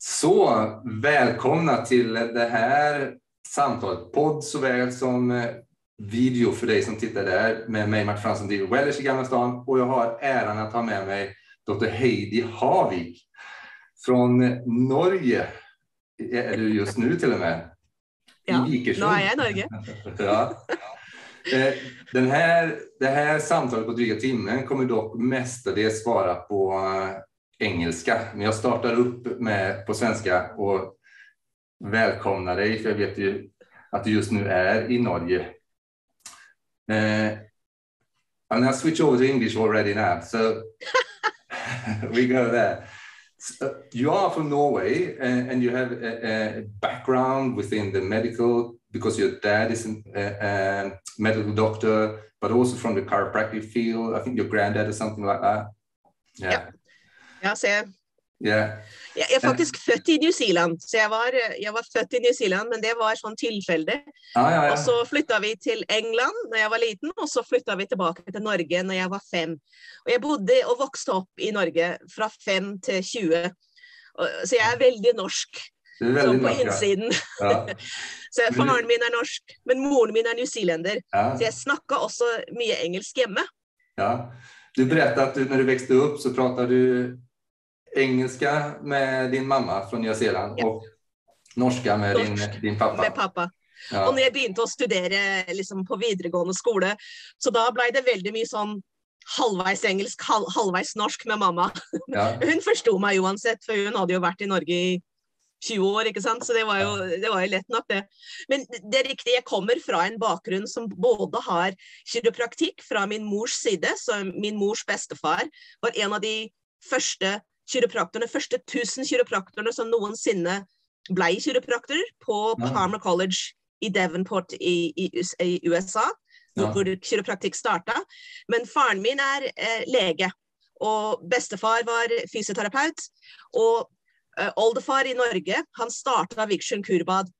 Så välkomna till det här samtalet, podd såväl som video för dig som tittar där med mig Martin Fransson driver Welledge i Gamla stan, och jag har äran att ha med mig Dr Heidi Haavik från Norge. Är du just nu till och med? Ja, nu är jag i Norge. Ja. Det här samtalet på dryga timmen kommer dock mestadels svara på engelska. Men jag startar upp med på svenska och välkomnar dig, för jag vet ju att du just nu är i Norge. I'm going to switch over to English already now, so we go there. So you are from Norway, and you have a background within the medical, because your dad is a medical doctor, but also from the chiropractic field. I think your granddad is something like that. Yeah. Ja, så yeah. Jeg faktisk født i New Zealand, så jeg var født i New Zealand, men det var sånn tilfelle. Ja. Og så flyttet vi til England når jeg var liten, og så flyttet vi tilbake til Norge når jeg var 5. Og jeg bodde og vokste opp i Norge fra 5 til 20, så jeg veldig norsk. Sånn på innsiden. Ja. Så faren min norsk, men moren min New Zealander. Ja. Så jeg snakket også mye engelsk hjemme. Ja. Du berättade att när du växte upp så pratade du engelska med din mamma från Nya Zeeland, ja, och norska med din pappa. Med pappa. Ja. Og når jeg begynte å studere liksom, på videregående skole, så da ble det veldig mye sånn halvveis engelsk, halvveis norsk med mamma. Ja. Hun forstod meg uansett, for hun hadde jo vært i Norge i 20 år, ikke sant? Så det var jo lett nok det. Men det er riktig, jeg kommer fra en bakgrunn som både har kiropraktikk fra min mors side, så min mors bestefar var en av de første chiropraktorene, første 1000 chiropraktorene som noensinne ble chiropraktorer på Palmer College i Devonport i USA, hvor chiropraktikk startet. Men faren min lege, og bestefar var fysioterapeut, og oldefar i Norge, han startet Viksjøen kurbad.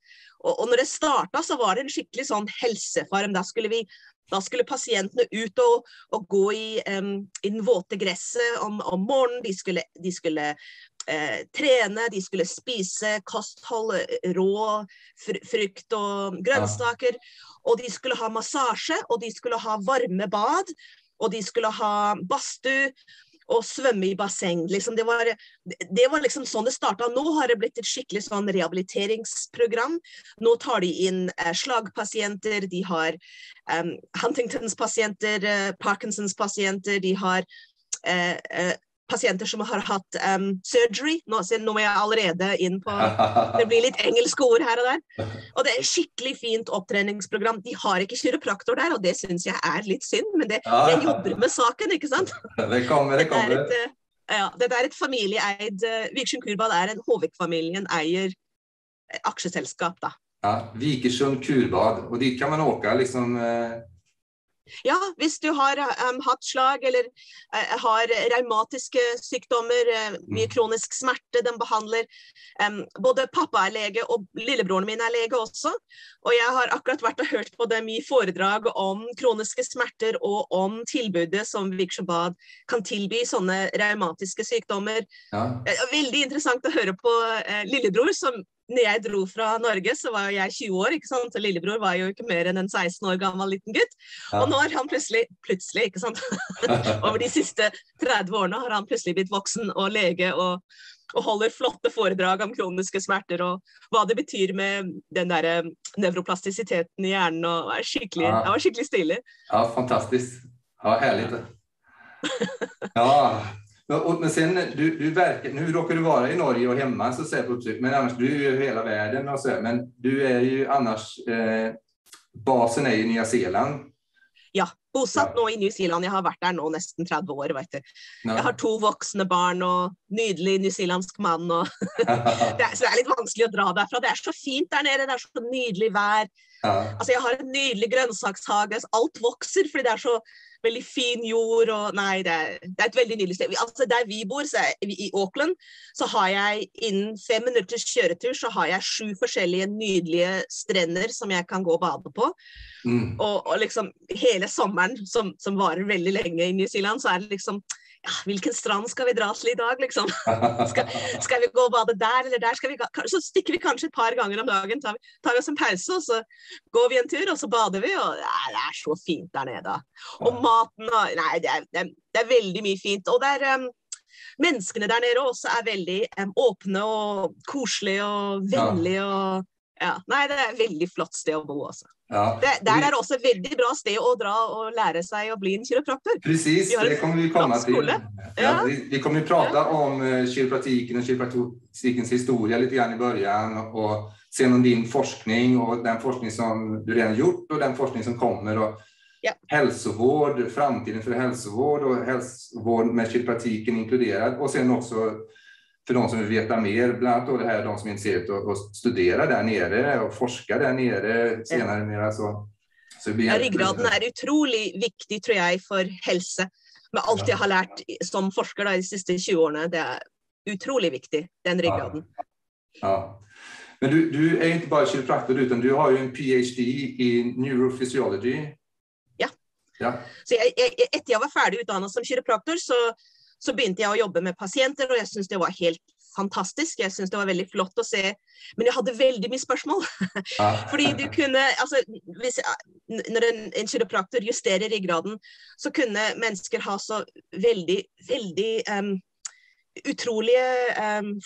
Og når det startet, så var det en skikkelig sånn helsefarm. Da skulle pasientene ut og gå i den våte gresset om morgenen. De skulle trene, de skulle spise kosthold, rå frukt og grønnsaker, og de skulle ha massasje, og de skulle ha varme bad, og de skulle ha badstue, og svømme i basseng. Liksom, det var liksom sånn det startet. Nå har det blitt et skikkelig sånn rehabiliteringsprogram. Nå tar de inn slagpasienter, de har Huntingtons pasienter, Parkinsons pasienter, de har pasienter som har hatt surgery. Nå er jeg allerede inn på, det blir litt engelske ord her og der. Og det er et skikkelig fint opptreningsprogram. De har ikke chiropraktor der, og det synes jeg litt synd, men jeg jobber med saken, ikke sant? Det kommer. Det er et familieeid, Viksjøen kurbad en Haavik-familien eier aksjeselskap da. Ja, Viksjøen kurbad, og dit kan man åka liksom... Ja, hvis du har hatt slag eller har reumatiske sykdommer, mye kronisk smerte, den behandler. Både pappa lege og lillebroren min lege også. Og jeg har akkurat vært og hørt på det mye foredrag om kroniske smerter og om tilbudet som Viksjøen kurbad kan tilby sånne reumatiske sykdommer. Ja. Veldig interessant å høre på lillebror som... Når jeg dro fra Norge, så var jeg 20 år, ikke sant? Og lillebror var jo ikke mer enn en 16 år gammel liten gutt. Ja. Og nå har han plutselig, ikke sant? Over de siste 30 årene har han plutselig blitt voksen og lege og holder flotte foredrag om kroniske smerter og hva det betyr med den der nevroplastisiteten i hjernen, og det var skikkelig stilig. Ja, fantastiskt. Ja, härligt. Ja. Men sen, du verkar, nu råkar du vara i Norge och hemma så säger jag, men annars du är ju hela världen och så, men du är ju annars, basen är i Nya Zeeland. Ja, bosatt nå i New Zealand, jeg har vært der nå nesten 30 år, vet du. Jeg har 2 voksne barn og nydelig newzealandsk mann, og så det er litt vanskelig å dra derfra. Det er så fint der nede, det er så nydelig vær. Altså, jeg har en nydelig grønnsakshage, alt vokser, fordi det er så veldig fin jord, og nei, det er et veldig nydelig sted. Altså, der vi bor, i Auckland, så har jeg innen 5 minutters kjøretur, så har jeg 7 forskjellige nydelige strender som jeg kan gå og bade på. Og liksom hele sommeren, som varer veldig lenge i New Zealand, så er det liksom hvilken strand skal vi dra til I dag, liksom? Skal vi gå og bade der eller der? Så stikker vi kanskje et par ganger om dagen, tar vi oss en pause, og så går vi en tur, og så bader vi, og det så fint der nede. Og maten, nei, det veldig mye fint. Og menneskene der nede også veldig åpne og koselige og vennlige, og nei, det veldig flott sted å bo også. Der det også et veldig bra sted å dra og lære seg å bli en kiropraktor. Precis, det kommer vi komma till. Vi kommer ju prata om kiropraktiken och kiropraktikens historia lite grann I början och sen om din forskning och den forskning som du redan gjort och den forskning som kommer och hälsovård, framtiden för hälsovård och hälsovård med kiropraktiken inkluderad och sen också för de som vill veta mer, bland annat då det här de som är intresserade att studera där nere och forska där nere senare mer så ryggraden utrolig viktig tror jag för hälsa med allt jag har lärt som forskare de siste 20 årene det utrolig viktig den ryggraden. Men du inte bara kiropraktor utan du har ju en PhD I neurophysiology. Så etter jeg var ferdig utdannet som kiropraktor så begynte jeg å jobbe med pasienter, og jeg synes det var helt fantastisk. Jeg synes det var veldig flott å se, men jeg hadde veldig mye spørsmål. Fordi du kunne, altså, når en kiropraktor justerer ryggraden, så kunne mennesker ha så veldig utrolige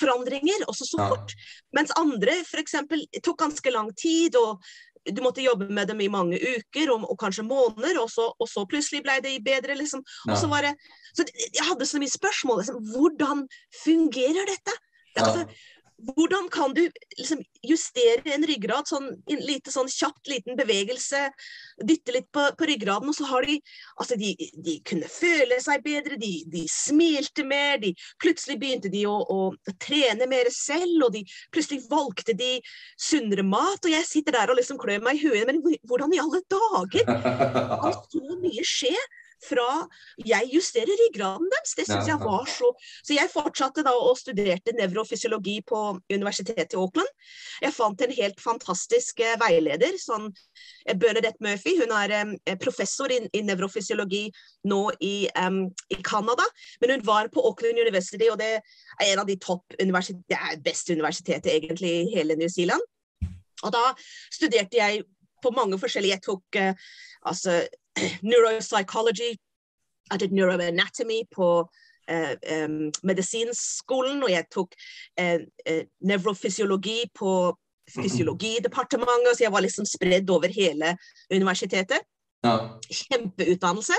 forandringer, også så fort. Mens andre, for eksempel, tok ganske lang tid, og du måtte jobbe med dem I mange uker og kanskje måneder, og så plutselig ble det bedre, liksom. Og så var det, så jeg hadde så mye spørsmål, liksom, hvordan fungerer dette? Altså, hvordan kan du liksom, justere en ryggrad, sånn, lite sånn kjapt, liten bevegelse, dytte litt på ryggraden, og så har altså de kunne føle seg bedre, de smilte mer, plutselig begynte de å trene mer selv, og plutselig valgte de sunnere mat, og jeg sitter der og liksom klør meg I huet, men hvordan I alle dager? Kan så mye skje? Fra jeg justerer ryggraden deres, det synes jeg var så jeg fortsatte da og studerte neurofysiologi på Universitet I Auckland. Jeg fant en helt fantastisk veileder, sånn Bernadette Murphy, hun professor I neurofysiologi nå I Canada, men hun var på Auckland University, og det en av de det beste universitetet egentlig I hele New Zealand. Og da studerte jeg på mange forskjellige, jeg tok neuropsychology, I did neuroanatomy på medisinskolen, og jeg tok neurophysiologi på fysiologidepartementet, så jeg var liksom spredd over hele universitetet. Kjempeutdannelse.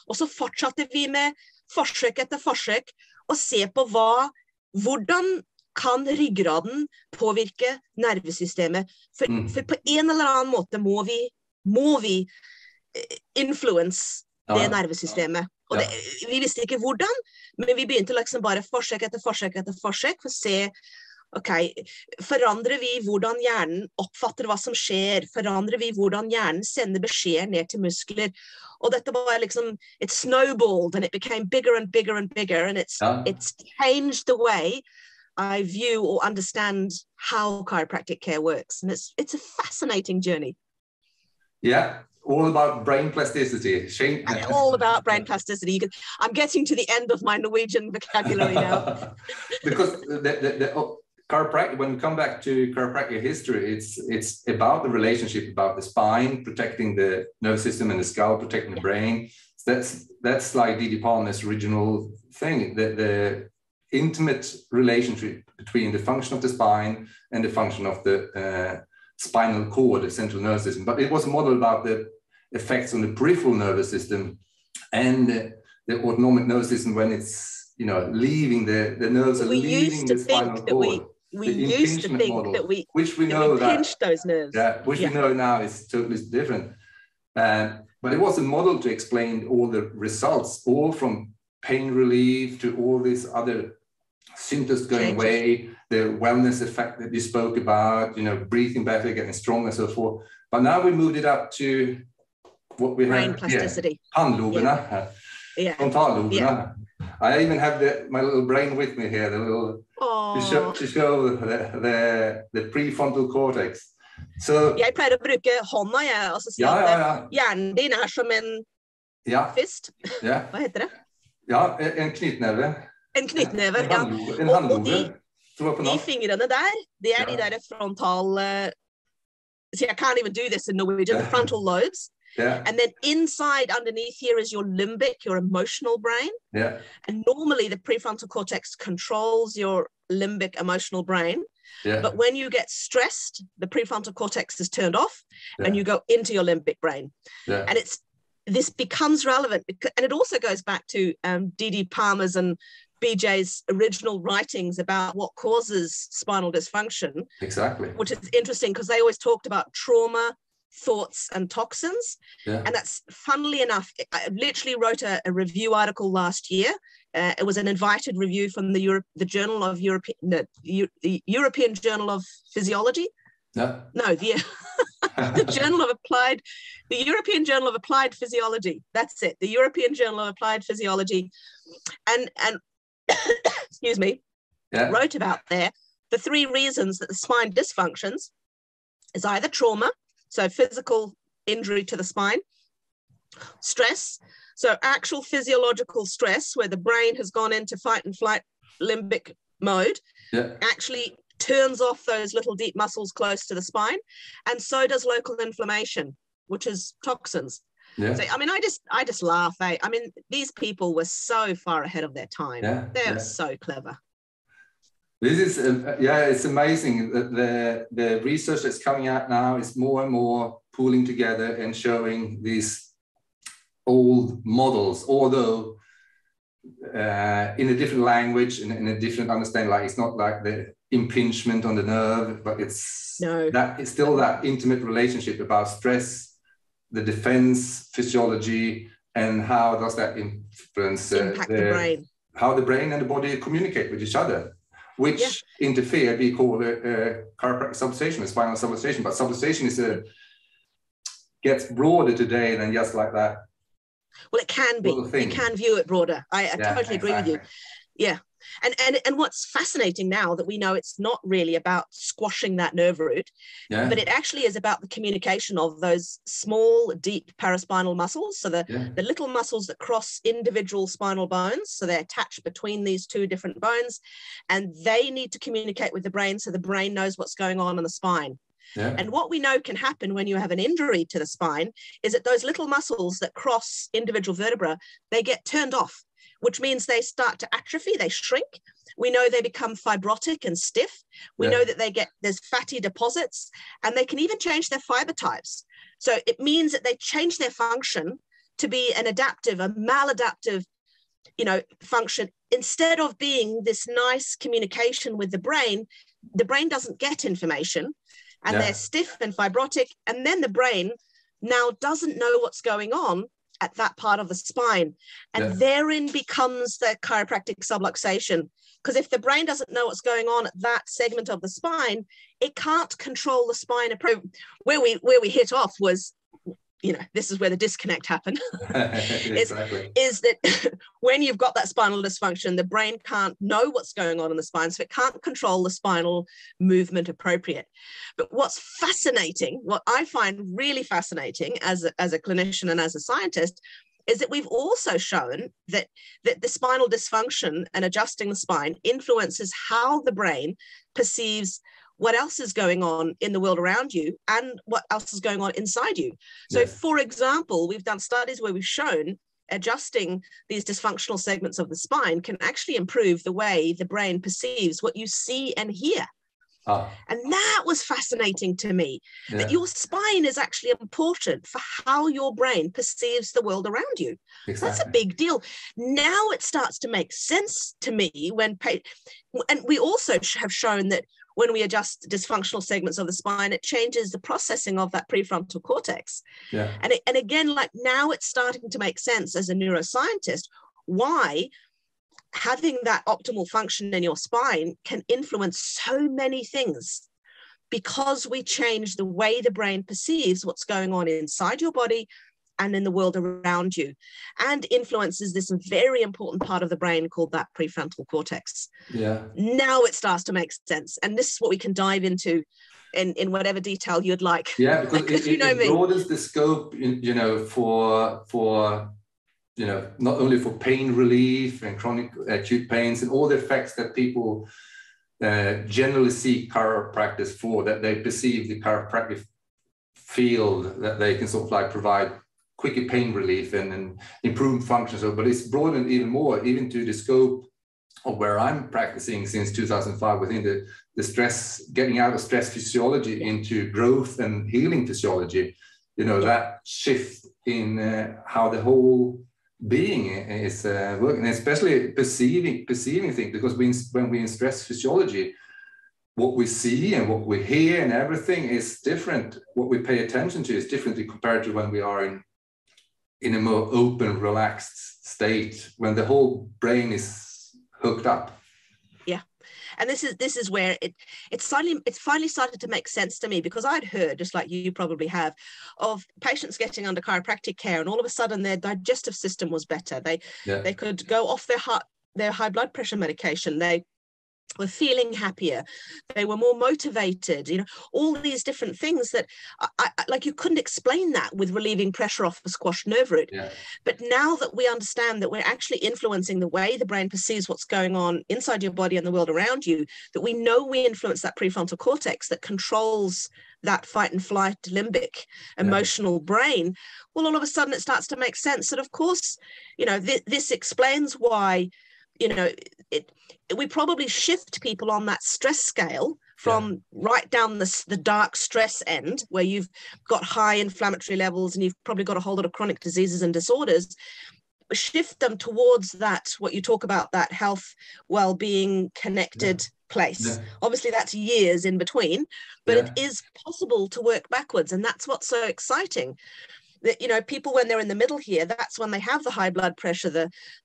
Og så fortsatte vi med forsøk etter forsøk, og se på hvordan kan ryggraden påvirke nervesystemet? For på en eller annen måte må vi influence det nervesystemet. Og vi visste ikke hvordan, men vi begynte liksom bare forsøk etter forsøk for å se, forandrer vi hvordan hjernen oppfatter hva som skjer? Forandrer vi hvordan hjernen sender beskjeder ned til muskler? Og dette var liksom, it snowballed, and it became bigger and bigger and bigger, and it's changed the way I view or understand how chiropractic care works. And it's a fascinating journey. All about brain plasticity. All about brain plasticity. I'm getting to the end of my Norwegian vocabulary now. Because the chiropractic, when we come back to chiropractic history, it's about the relationship, about the spine, protecting the nervous system and the skull, protecting the brain. That's like Didi Palmer's original thing, the intimate relationship between the function of the spine and the function of the spinal cord, the central nervous system. But it was modeled about the effects on the peripheral nervous system and the autonomic nervous system when it's, leaving the nerves are leaving the spinal cord. We used to think model, that which we know pinched those nerves. We know now is totally different. But it was a model to explain all the results, all from pain relief to all these other symptoms going away, the wellness effect that you spoke about, breathing better, getting stronger, and so forth. But now we moved it up to what we brain have plasticity. Handloberna, frontallobena. I even have my little brain with me here, the little to show the prefrontal cortex. So jeg pleier å bruke hånda, at hjernen din som en fist. Hva heter det? Ja, en knyttneve. En knyttneve, ja. En handlode. De fingrene der, det de der frontal... See, I can't even do this in Norwegian, the frontal lobes. Yeah. And then inside, underneath here is your limbic, your emotional brain. Yeah. And normally the prefrontal cortex controls your limbic emotional brain. Yeah. But when you get stressed, the prefrontal cortex is turned off and you go into your limbic brain. Yeah. And this becomes relevant. And it also goes back to D.D. Palmer's and BJ's original writings about what causes spinal dysfunction. Exactly. Which is interesting because they always talked about trauma, thoughts, and toxins. Yeah. And that's, funnily enough, I literally wrote a review article last year. It was an invited review from the Journal of the European Journal of Physiology. Yeah. No, the European Journal of Applied Physiology. That's it. The European Journal of Applied Physiology. And excuse me, wrote about there the 3 reasons that the spine dysfunctions is either trauma, so physical injury to the spine, stress, so actual physiological stress where the brain has gone into fight and flight limbic mode, actually turns off those little deep muscles close to the spine, and so does local inflammation, which is toxins. Yeah. So, I mean, I just laugh. I mean, these people were so far ahead of their time. Yeah. They're so clever. This is, it's amazing that the research that's coming out now is more and more pooling together and showing these old models, although in a different language and in a different understanding. Like, it's not like the impingement on the nerve, but it's still that intimate relationship about stress, the defense physiology, and how does that influence impact the brain, how the brain and the body communicate with each other, which interfere. We call chiropractic subluxation, spinal subluxation, but subluxation gets broader today than just like that. Well, it can be. You can view it broader. I totally agree with you. Yeah. And what's fascinating now that we know it's not really about squashing that nerve root, but it actually is about the communication of those small, deep paraspinal muscles. So the little muscles that cross individual spinal bones. So they're attached between these 2 different bones, and they need to communicate with the brain so the brain knows what's going on in the spine. Yeah. And what we know can happen when you have an injury to the spine is that those little muscles that cross individual vertebrae, they get turned off, which means they start to atrophy, they shrink. We know they become fibrotic and stiff. We know that there's fatty deposits, and they can even change their fiber types. So it means that they change their function to be an adaptive, a maladaptive, function. Instead of being this nice communication with the brain doesn't get information, and they're stiff and fibrotic, and then the brain now doesn't know what's going on at that part of the spine. And therein becomes the chiropractic subluxation. Because if the brain doesn't know what's going on at that segment of the spine, it can't control the spine. Where we hit off was, this is where the disconnect happened. Exactly. is that when you've got that spinal dysfunction, the brain can't know what's going on in the spine, so it can't control the spinal movement appropriate. But what's fascinating, what I find really fascinating as a clinician and as a scientist, is that we've also shown that the spinal dysfunction and adjusting the spine influences how the brain perceives what else is going on in the world around you and what else is going on inside you. So, for example, we've done studies where we've shown adjusting these dysfunctional segments of the spine can actually improve the way the brain perceives what you see and hear. And that was fascinating to me, that your spine is actually important for how your brain perceives the world around you. Exactly. That's a big deal. Now it starts to make sense to me and we also have shown that when we adjust dysfunctional segments of the spine, it changes the processing of that prefrontal cortex. Yeah. And again, like now it's starting to make sense as a neuroscientist why having that optimal function in your spine can influence so many things, because we change the way the brain perceives what's going on inside your body and in the world around you, and influences this very important part of the brain called that prefrontal cortex. Yeah. Now it starts to make sense. And this is what we can dive into in whatever detail you'd like. Yeah, because it broadens the scope, for not only for pain relief and chronic acute pains and all the effects that people generally see chiropractors for, that they perceive the chiropractic field, that they can sort of like provide quicker pain relief and improve functions. But it's broadened even more, even to the scope of where I'm practicing since 2005 within the stress, getting out of stress physiology into growth and healing physiology. That shift in how the whole being is working, and especially perceiving things, because when we're in stress physiology, what we see and what we hear and everything is different. What we pay attention to is differently compared to when we are in a more open, relaxed state, when the whole brain is hooked up. Yeah. And this is where it's finally started to make sense to me, because I'd heard, just like you probably have, of patients getting under chiropractic care, and all of a sudden their digestive system was better. They could go off their high blood pressure medication. They were feeling happier, they were more motivated, all these different things that I like, you couldn't explain that with relieving pressure off a squashed nerve root. But now that we understand that we're actually influencing the way the brain perceives what's going on inside your body and the world around you, that we know we influence that prefrontal cortex that controls that fight and flight limbic emotional brain, well, all of a sudden it starts to make sense that, of course, this explains why we probably shift people on that stress scale from right down the dark stress end, where you've got high inflammatory levels and you've probably got a whole lot of chronic diseases and disorders, shift them towards that, what you talk about, that health, well-being, connected place. Obviously that's years in between, but it is possible to work backwards, and that's what's so exciting. That people, when they're in the middle here, that's when they have the high blood pressure,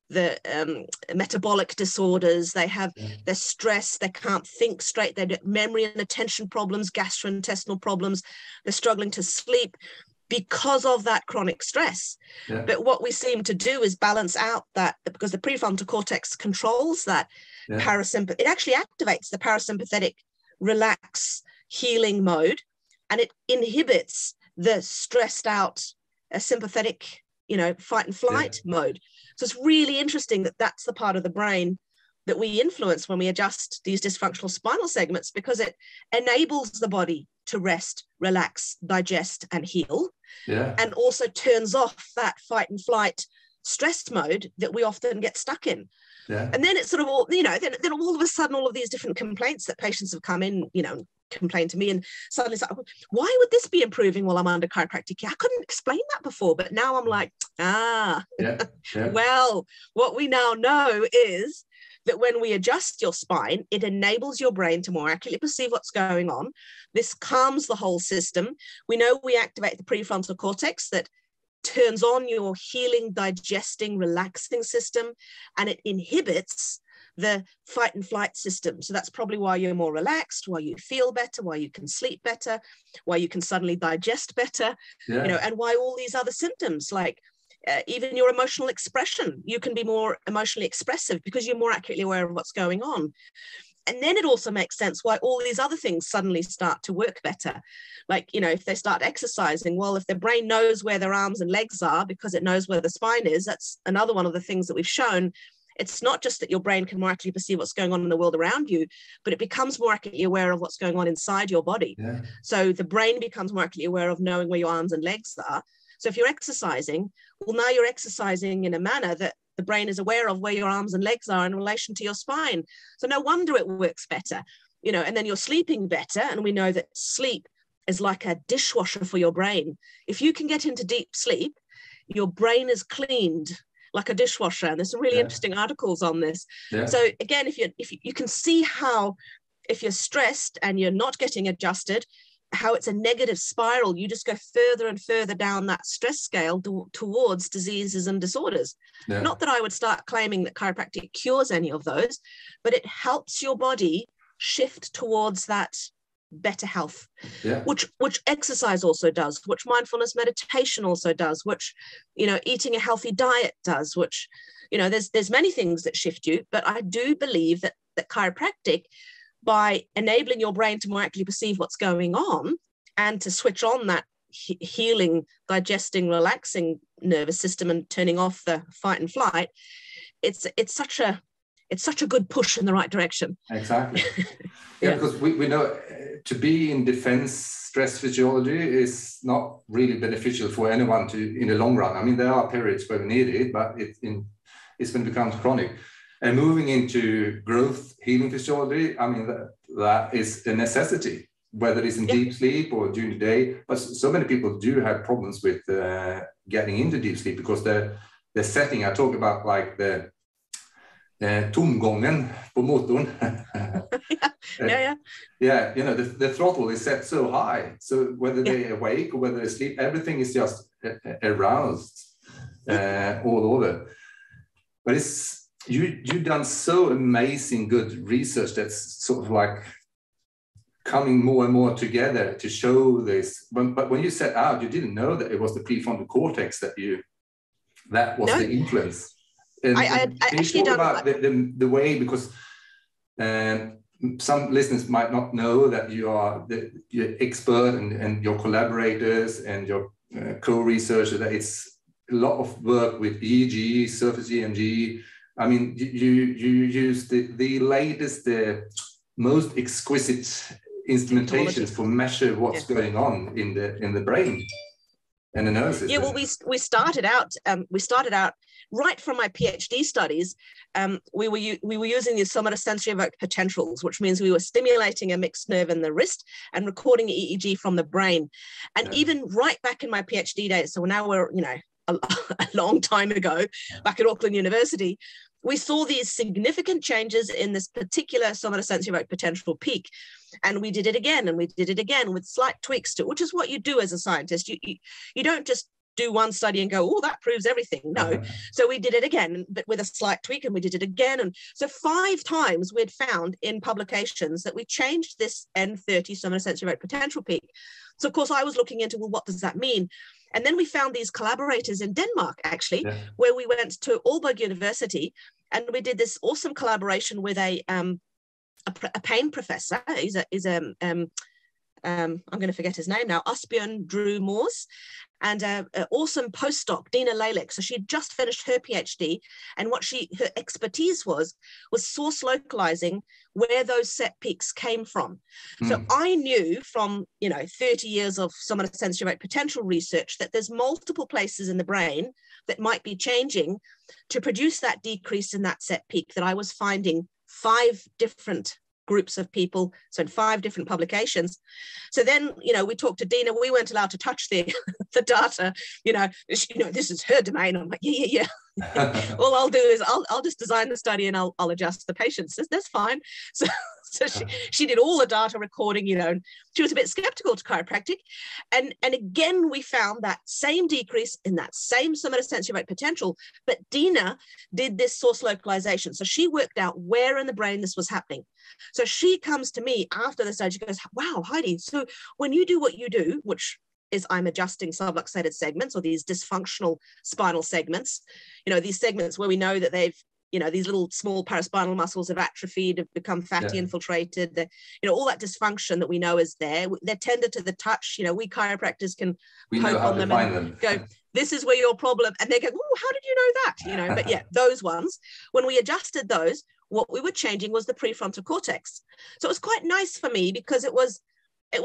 the metabolic disorders, they have their stress, they can't think straight, they get memory and attention problems, gastrointestinal problems, they're struggling to sleep because of that chronic stress. But what we seem to do is balance out that, because the prefrontal cortex controls that parasympathetic, it actually activates the parasympathetic relax healing mode, and it inhibits the stressed out sympathetic, fight and flight mode. So it's really interesting that that's the part of the brain that we influence when we adjust these dysfunctional spinal segments, because it enables the body to rest, relax, digest, and heal, and also turns off that fight and flight stress mode that we often get stuck in. And then it's sort of all, then all of a sudden, all of these different complaints that patients have come in, complain to me, and suddenly it's like, why would this be improving while I'm under chiropractic care? I couldn't explain that before, but now I'm like, well, what we now know is that when we adjust your spine, it enables your brain to more accurately perceive what's going on. This calms the whole system. We know we activate the prefrontal cortex that turns on your healing, digesting, relaxing system, and it inhibits the fight and flight system. So that's probably why you're more relaxed, why you feel better, why you can sleep better, why you can suddenly digest better, and why all these other symptoms, like even your emotional expression, you can be more emotionally expressive because you're more accurately aware of what's going on. And then it also makes sense why all these other things suddenly start to work better. Like, if they start exercising, well, if their brain knows where their arms and legs are because it knows where the spine is, that's another one of the things that we've shown. It's not just that your brain can more accurately perceive what's going on in the world around you, but it becomes more accurately aware of what's going on inside your body. So the brain becomes more accurately aware of knowing where your arms and legs are. So if you're exercising, well, now you're exercising in a manner that the brain is aware of where your arms and legs are in relation to your spine. So no wonder it works better, and then you're sleeping better. And we know that sleep is like a dishwasher for your brain. If you can get into deep sleep, your brain is cleaned like a dishwasher. And there's some really interesting articles on this. So again, if you can see how, if you're stressed and you're not getting adjusted, how it's a negative spiral. You just go further and further down that stress scale towards diseases and disorders. Not that I would start claiming that chiropractic cures any of those, but it helps your body shift towards that better health, which exercise also does, which mindfulness meditation also does, which eating a healthy diet does, which there's many things that shift you. But I do believe that chiropractic, by enabling your brain to more accurately perceive what's going on and to switch on that healing, digesting, relaxing nervous system and turning off the fight and flight, it's such a good push in the right direction. Exactly. Yeah, because we know to be in defense, stress physiology is not really beneficial for anyone in the long run. I mean, there are periods where we need it, but it's when it becomes chronic. And moving into growth healing physiology, I mean, that is a necessity, whether it's in deep sleep or during the day. But so many people do have problems with getting into deep sleep because the setting, I talk about like the tomgången på motorn. Yeah, you know, the throttle is set so high. So whether they're awake or whether they sleep, everything is just aroused all over. But you've done so amazing good research that's sort of like coming more and more together to show this. But when you set out, you didn't know that it was the prefrontal cortex that was the influence. And I actually talk about the way, because some listeners might not know that you're expert and your collaborators and your co-researcher, that it's a lot of work with EEG, surface EMG. I mean, you use the latest, the most exquisite instrumentations for measure what's going on in the brain and the nervous system. Yeah, well, we started out right from my PhD studies. We were using the somatosensory evoked potentials, which means we were stimulating a mixed nerve in the wrist and recording EEG from the brain. And even right back in my PhD days, so now we're, you know, a long time ago, back at Auckland University, we saw these significant changes in this particular somatosensory evoked potential peak. And we did it again, and we did it again with slight tweaks to it, which is what you do as a scientist. You don't just do one study and go, oh, that proves everything. No. So we did it again, but with a slight tweak, and we did it again. And so 5 times we'd found in publications that we changed this N30 somatosensory evoked potential peak. So of course I was looking into, well, what does that mean? And then we found these collaborators in Denmark, actually, where we went to Aalborg University, and we did this awesome collaboration with a pain professor. I'm going to forget his name now, Asbjørn Drew Moores, and an awesome postdoc, Dina Lalek. So she had just finished her PhD, and what her expertise was source localizing where those set peaks came from. So I knew from, 30 years of somatosensory evoked potential research that there's multiple places in the brain that might be changing to produce that decrease in that set peak, that I was finding 5 different groups of people, so in 5 different publications. So then, we talked to Dina. We weren't allowed to touch the data. This is her domain. I'm like, yeah. All I'll do is I'll just design the study and I'll adjust the patients. That's fine. So she did all the data recording. She was a bit skeptical to chiropractic, and again we found that same decrease in that same somatosensory evoked potential. But Dina did this source localization, so she worked out where in the brain this was happening. So she comes to me after the study. She goes, "Wow, Heidi, so when you do what you do, which is I'm adjusting subluxated segments, or these dysfunctional spinal segments, these segments where we know that they've, these little small paraspinal muscles have atrophied, have become fatty, infiltrated, all that dysfunction that we know is there. They're tended to the touch. We chiropractors can poke on them and go, this is where your problem, and they go, oh, how did you know that? But yeah, those ones, when we adjusted those, what we were changing was the prefrontal cortex. So it was quite nice for me because it was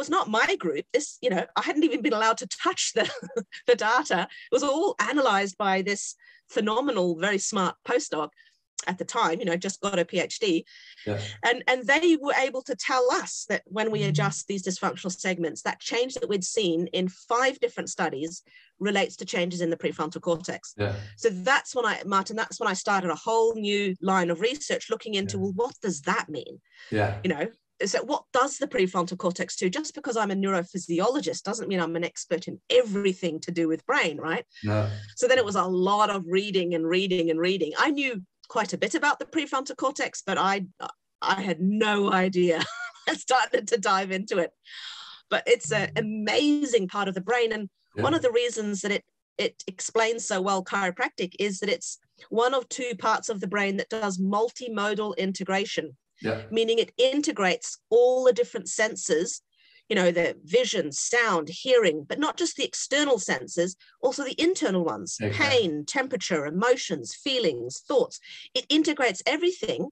not my group. This, I hadn't even been allowed to touch the data. It was all analyzed by this phenomenal, very smart postdoc at the time, just got a PhD. And they were able to tell us that when we adjust these dysfunctional segments, that change that we'd seen in 5 different studies relates to changes in the prefrontal cortex. So that's when I started a whole new line of research looking into, well, what does that mean? So what does the prefrontal cortex do? Just because I'm a neurophysiologist doesn't mean I'm an expert in everything to do with brain, right? No. So then it was a lot of reading. I knew quite a bit about the prefrontal cortex, but I had no idea. I started to dive into it. But it's an amazing part of the brain. And one of the reasons that it explains so well chiropractic is that it's one of 2 parts of the brain that does multimodal integration. Meaning it integrates all the different senses, you know, the vision, sound, hearing, but not just the external senses, also the internal ones, pain, temperature, emotions, feelings, thoughts. It integrates everything.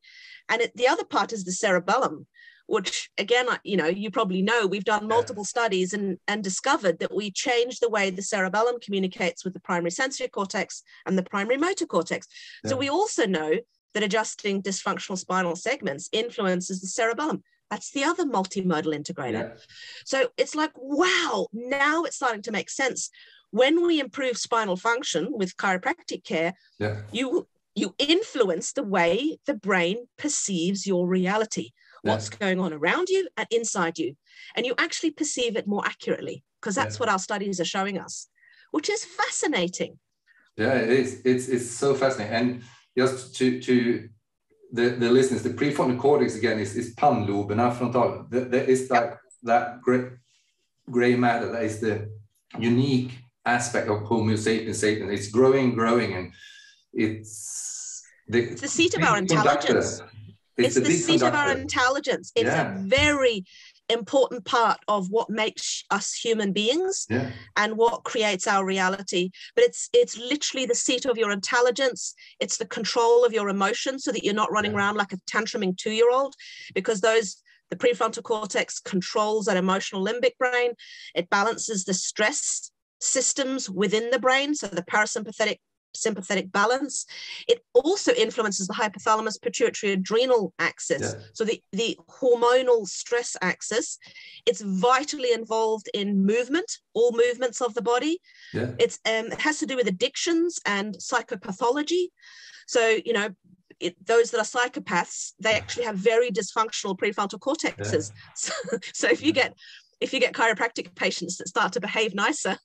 And the other part is the cerebellum, which again, you know, you probably know, we've done multiple studies and discovered that we change the way the cerebellum communicates with the primary sensory cortex and the primary motor cortex. So we also know that adjusting dysfunctional spinal segments influences the cerebellum. That's the other multimodal integrator. So it's like, wow, now it's starting to make sense. When we improve spinal function with chiropractic care, you influence the way the brain perceives your reality. What's going on around you and inside you. And you actually perceive it more accurately, because that's what our studies are showing us, which is fascinating. Yeah, it is. It's so fascinating. And just to the listeners, the prefrontal cortex, again, is pannloberna frontal. There is like that gray matter. That is the unique aspect of Homo sapiens. It's growing, and it's the seat of our intelligence. It's the seat of our intelligence. It's a very important part of what makes us human beings and what creates our reality. But it's literally the seat of your intelligence. It's the control of your emotions, so that you're not running around like a tantruming 2-year-old, because the prefrontal cortex controls that emotional limbic brain. It balances the stress systems within the brain, so the sympathetic balance. It also influences the hypothalamus pituitary adrenal axis, so the hormonal stress axis. It's vitally involved in movement, all movements of the body. It has to do with addictions and psychopathology. So, you know, those that are psychopaths, they actually have very dysfunctional prefrontal cortexes. So if you get chiropractic patients that start to behave nicer.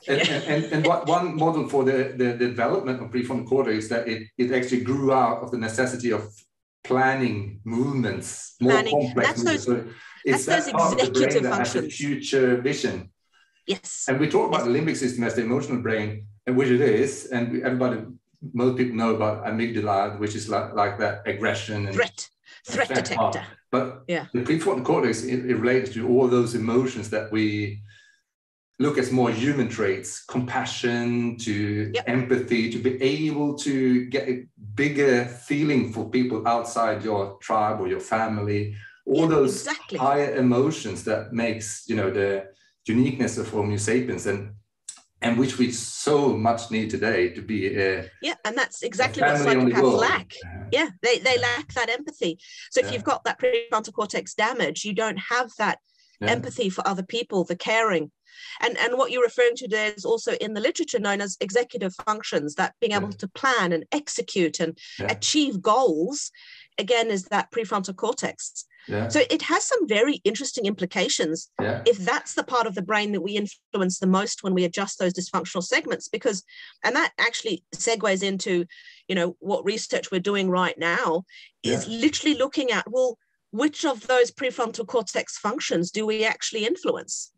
And one model for the development of prefrontal cortex is that it actually grew out of the necessity of planning movements, more complex movements. So it's that part of the brain that has a future vision. Yes. And we talk about the limbic system as the emotional brain, and which it is, and most people know about amygdala, which is like that aggression and threat detector. But the prefrontal cortex, it relates to all those emotions that we look as more human traits, compassion, to empathy, to be able to get a bigger feeling for people outside your tribe or your family, all those higher emotions that makes, you know, the uniqueness of Homo sapiens, and which we so much need today to be and that's exactly what psychopaths lack. They lack that empathy. So if you've got that prefrontal cortex damage, you don't have that empathy for other people, the caring. And what you're referring to there is also in the literature known as executive functions, that being able to plan and execute and achieve goals, again, is that prefrontal cortex. So it has some very interesting implications if that's the part of the brain that we influence the most when we adjust those dysfunctional segments, and that actually segues into, you know, what research we're doing right now is literally looking at, well, which of those prefrontal cortex functions do we actually influence?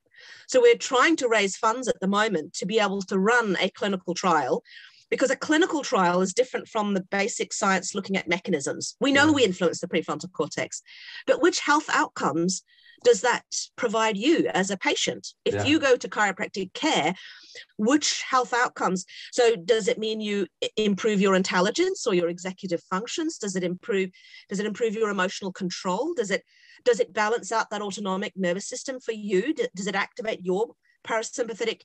So we're trying to raise funds at the moment to be able to run a clinical trial, because a clinical trial is different from the basic science looking at mechanisms. We know we influence the prefrontal cortex, but which health outcomes does that provide you as a patient? If you go to chiropractic care, which health outcomes? So does it mean you improve your intelligence or your executive functions? Does it improve your emotional control? Does it balance out that autonomic nervous system for you? Does it activate your parasympathetic